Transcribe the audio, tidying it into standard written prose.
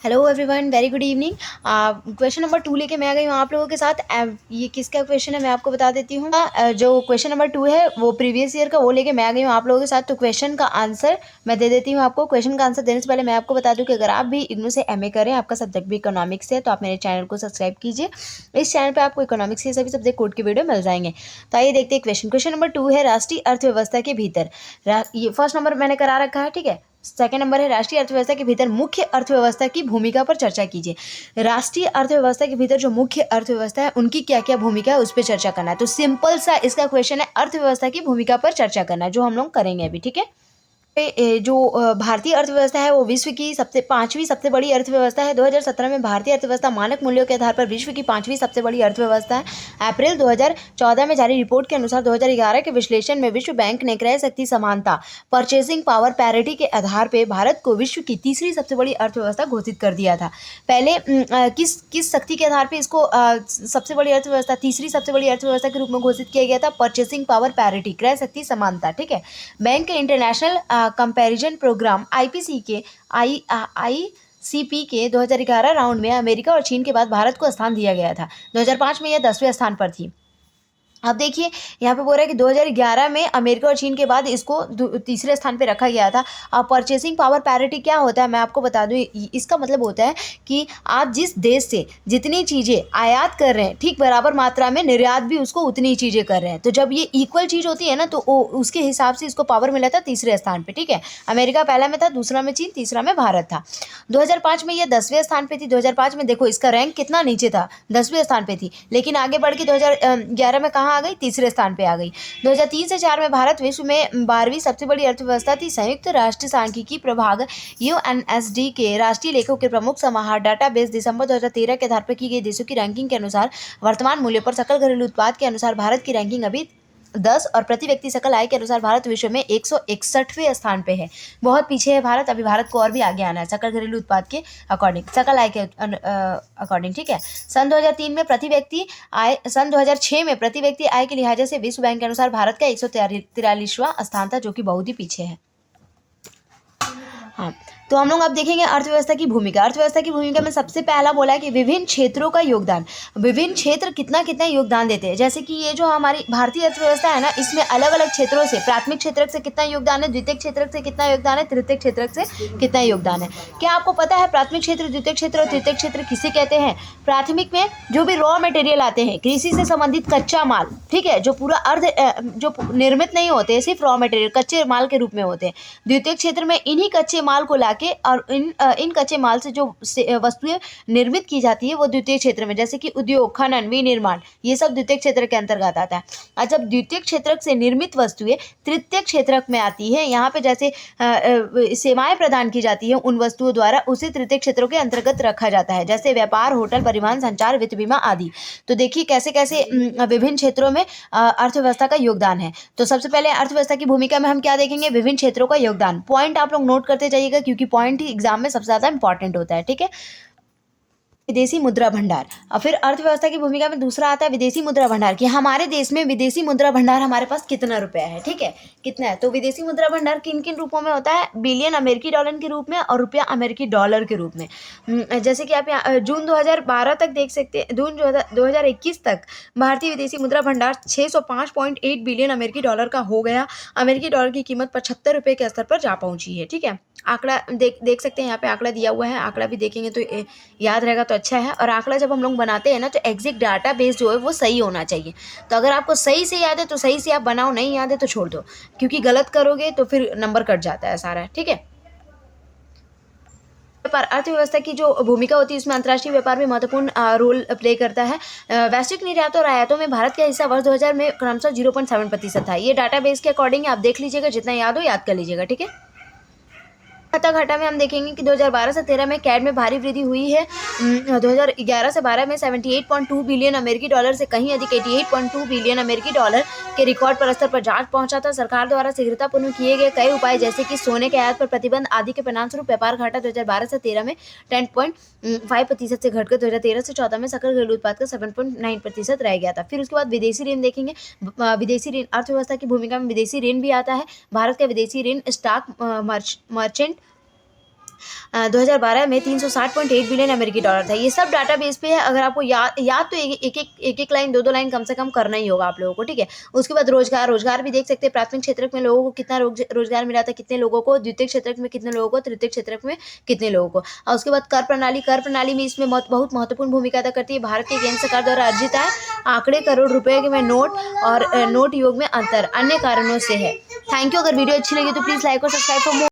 Hello everyone, very good evening. Question number 2 लेके मैं आ गई हूँ आप लोगों के साथ। ये किसका क्वेश्चन है मैं आपको बता देती हूँ। जो क्वेश्चन नंबर 2 है वो प्रीवियस ईयर का, वो लेके मैं आ गई हूँ आप लोगों के साथ। तो क्वेश्चन का आंसर मैं दे देती हूँ आपको। क्वेश्चन का आंसर देने से पहले मैं आपको बता दूँ कि अगर आप भी इग्नू से एमए करें, आपका सब्जेक्ट भी इकोनॉमिक्स से है, तो आप मेरे चैनल को सब्सक्राइब कीजिए। इस चैनल पर आपको इकोनॉमिक्स के सभी सब्जेक्ट कोड की वीडियो मिल जाएंगे। तो आइए देखते हैं क्वेश्चन। क्वेश्चन नंबर 2 है राष्ट्रीय अर्थव्यवस्था के भीतर। ये फर्स्ट नंबर मैंने करा रखा है, ठीक है। सेकंड नंबर है राष्ट्रीय अर्थव्यवस्था के भीतर मुख्य अर्थव्यवस्था की भूमिका पर चर्चा कीजिए। राष्ट्रीय अर्थव्यवस्था के भीतर जो मुख्य अर्थव्यवस्था है उनकी क्या क्या भूमिका है उस पर चर्चा करना है। तो सिंपल सा इसका क्वेश्चन है, अर्थव्यवस्था की भूमिका पर चर्चा करना है, जो हम लोग करेंगे अभी, ठीक है। जो भारतीय अर्थव्यवस्था है वो विश्व की पांचवी सबसे बड़ी अर्थव्यवस्था है। 2017 में भारतीय अर्थव्यवस्था मानक मूल्यों के आधार पर विश्व की पांचवी सबसे बड़ी अर्थव्यवस्था है। अप्रैल 2014 में जारी रिपोर्ट के अनुसार 2011 के विश्लेषण में विश्व बैंक ने क्रय शक्ति समानता परचेसिंग पावर पैरिटी के आधार पर भारत को विश्व की तीसरी सबसे बड़ी अर्थव्यवस्था घोषित कर दिया था। पहले किस किस शक्ति के आधार पर इसको सबसे बड़ी अर्थव्यवस्था, तीसरी सबसे बड़ी अर्थव्यवस्था के रूप में घोषित किया गया था? परचेसिंग पावर पैरिटी, क्रय शक्ति समानता, ठीक है। बैंक के इंटरनेशनल कंपैरिजन प्रोग्राम आईसीपी के 2011 राउंड में अमेरिका और चीन के बाद भारत को स्थान दिया गया था। 2005 में यह 10वें स्थान पर थी। अब देखिए यहाँ पे बोल रहा है कि 2011 में अमेरिका और चीन के बाद इसको तीसरे स्थान पे रखा गया था। अब परचेसिंग पावर पैरिटी क्या होता है मैं आपको बता दूं। इसका मतलब होता है कि आप जिस देश से जितनी चीज़ें आयात कर रहे हैं, ठीक बराबर मात्रा में निर्यात भी उसको उतनी चीज़ें कर रहे हैं। तो जब ये इक्वल चीज़ होती है ना, तो उसके हिसाब से इसको पावर मिला था तीसरे स्थान पर, ठीक है। अमेरिका पहला में था, दूसरा में चीन, तीसरा में भारत था। 2005 में ये 10वें स्थान पे थी। 2005 में देखो इसका रैंक कितना नीचे था, 10वें स्थान पे थी, लेकिन आगे बढ़ के 2011 में कहाँ आ गई? तीसरे स्थान पे आ गई। 2003 से 4 में भारत विश्व में 12वीं सबसे बड़ी अर्थव्यवस्था थी। संयुक्त राष्ट्र सांख्यिकी प्रभाग यूएनएसडी के राष्ट्रीय लेखों के प्रमुख समाहार डाटाबेस दिसंबर 2013 के आधार पर की गई देशों की रैंकिंग के अनुसार वर्तमान मूल्य पर सकल घरेलू उत्पाद के अनुसार भारत की रैंकिंग अभी 10 और प्रति व्यक्ति सकल आय के अनुसार भारत विश्व में 161वें स्थान पे है। बहुत पीछे है भारत। अभी भारत को और भी आगे आना है सकल घरेलू उत्पाद के अकॉर्डिंग, सकल आय के अकॉर्डिंग, ठीक है। सन 2003 में प्रति व्यक्ति आय, सन 2006 में प्रति व्यक्ति आय के लिहाजे से विश्व बैंक के अनुसार भारत का 143वां स्थान था, जो कि बहुत ही पीछे है। हाँ, तो हम लोग अब देखेंगे अर्थव्यवस्था की भूमिका। अर्थव्यवस्था की भूमिका में सबसे पहला बोला है कि विभिन्न क्षेत्रों का योगदान। विभिन्न क्षेत्र कितना कितना योगदान देते हैं। जैसे कि ये जो हमारी भारतीय अर्थव्यवस्था है ना, इसमें अलग अलग क्षेत्रों से, प्राथमिक क्षेत्र से कितना योगदान है, द्वितीय क्षेत्र से कितना योगदान है, तृतीय क्षेत्र से कितना योगदान है। क्या आपको पता है प्राथमिक क्षेत्र, द्वितीय क्षेत्र और तृतीय क्षेत्र किसे कहते हैं? प्राथमिक में जो भी रॉ मटेरियल आते हैं, कृषि से संबंधित कच्चा माल, ठीक है, जो पूरा जो निर्मित नहीं होते, सिर्फ रॉ मटेरियल कच्चे माल के रूप में होते हैं। द्वितीय क्षेत्र में इन्हीं कच्चे माल को लाके और इन कच्चे माल से जो वस्तुएं निर्मित की जाती है वो द्वितीय क्षेत्र में, जैसे कि उद्योग, खनन, विनिर्माण, ये सब द्वितीय क्षेत्र के अंतर्गत आता है। और जब द्वितीय क्षेत्र से निर्मित वस्तुएं तृतीय क्षेत्र में आती है, यहाँ पे जैसे सेवाएं प्रदान की जाती है उन वस्तुओं द्वारा, उसे तृतीय क्षेत्रों के अंतर्गत रखा जाता है, जैसे व्यापार, होटल, परिवहन, संचार, वित्त, बीमा आदि। तो देखिए कैसे कैसे विभिन्न क्षेत्रों में अर्थव्यवस्था का योगदान है। तो सबसे पहले अर्थव्यवस्था की भूमिका में हम क्या देखेंगे? विभिन्न क्षेत्रों का योगदान। पॉइंट आप लोग नोट करते जाइएगा, क्योंकि पॉइंट ही एग्जाम में सबसे ज्यादा इंपॉर्टेंट होता है, ठीक है। विदेशी मुद्रा भंडार। और फिर अर्थव्यवस्था की भूमिका में दूसरा आता है विदेशी मुद्रा भंडार, कि हमारे देश में विदेशी मुद्रा भंडार हमारे पास कितना रुपया है, ठीक है, कितना है। तो विदेशी मुद्रा भंडार किन किन रूपों में होता है? बिलियन अमेरिकी डॉलर के रूप में और रुपया अमेरिकी डॉलर के रूप में। जैसे कि आप यहाँ जून 2012 तक देख सकते हैं, जून 2021 तक भारतीय विदेशी मुद्रा भंडार 605.8 बिलियन अमेरिकी डॉलर का हो गया। अमेरिकी डॉलर की कीमत 75 रुपये के स्तर पर जा पहुंची है, ठीक है। आंकड़ा देख सकते हैं, यहाँ पे आंकड़ा दिया हुआ है। आंकड़ा भी देखेंगे तो याद रहेगा तो अच्छा है। और आंकड़ा जब हम लोग बनाते हैं ना, तो एग्जैक्ट डाटा बेस जो है वो सही होना चाहिए। तो अगर आपको सही से याद है तो सही से आप बनाओ, नहीं याद है तो छोड़ दो, क्योंकि गलत करोगे तो फिर नंबर कट जाता है सारा, ठीक है। व्यापार, अर्थव्यवस्था की जो भूमिका होती है उसमें अंतर्राष्ट्रीय व्यापार भी महत्वपूर्ण रोल प्ले करता है। वैश्विक निर्यात और आयातों में भारत का हिस्सा वर्ष 2000 में क्रमशः 0.7% था। ये डाटाबेस के अकॉर्डिंग आप देख लीजिएगा, जितना याद हो याद कर लीजिएगा, ठीक है। खाता घाटा में हम देखेंगे कि 2012 से 13 में कैड में भारी वृद्धि हुई है। 2011 से 12 में 78.2 बिलियन अमेरिकी डॉलर से कहीं अधिक 88.2 बिलियन अमेरिकी डॉलर के रिकॉर्ड पर स्तर पर जांच पहुंचा था। सरकार द्वारा शीघ्रतापूर्वक किए गए कई उपाय, जैसे कि सोने के आयात पर प्रतिबंध आदि के परिणामस्वरूप व्यापार घाटा 2012 से 13 में 10.5% से घटकर 2013 से 14 में सकल घरेलू उत्पाद का 7.9% रह गया था। फिर उसके बाद विदेशी ऋण देखेंगे। विदेशी ऋण अर्थव्यवस्था की भूमिका में विदेशी ऋण भी आता है। भारत का विदेशी ऋण स्टॉक मर्चेंट 2012 में 360.8 बिलियन अमेरिकी डॉलर था। ये सब डाटाबेस पे है। अगर आपको याद तो एक लाइन दो लाइन कम से कम करना ही होगा आप लोगों को, ठीक है। उसके बाद रोजगार भी देख सकते हैं। प्राथमिक क्षेत्र में लोगों को कितना रोजगार मिला था, कितने लोगों को, द्वितीय क्षेत्र में कितने लोगों को, तृतीय क्षेत्र में कितने लोगों को। और उसके बाद कर प्रणाली में इसमें बहुत महत्वपूर्ण भूमिका अदा करती है। भारत की केंद्र सरकार द्वारा अर्जित आय, आंकड़े, करोड़ रुपए के में नोट और नोट योग में अंतर अन्य कारणों से है। Thank you. अगर वीडियो अच्छी लगी तो प्लीज लाइक और सब्सक्राइब फॉर मोर।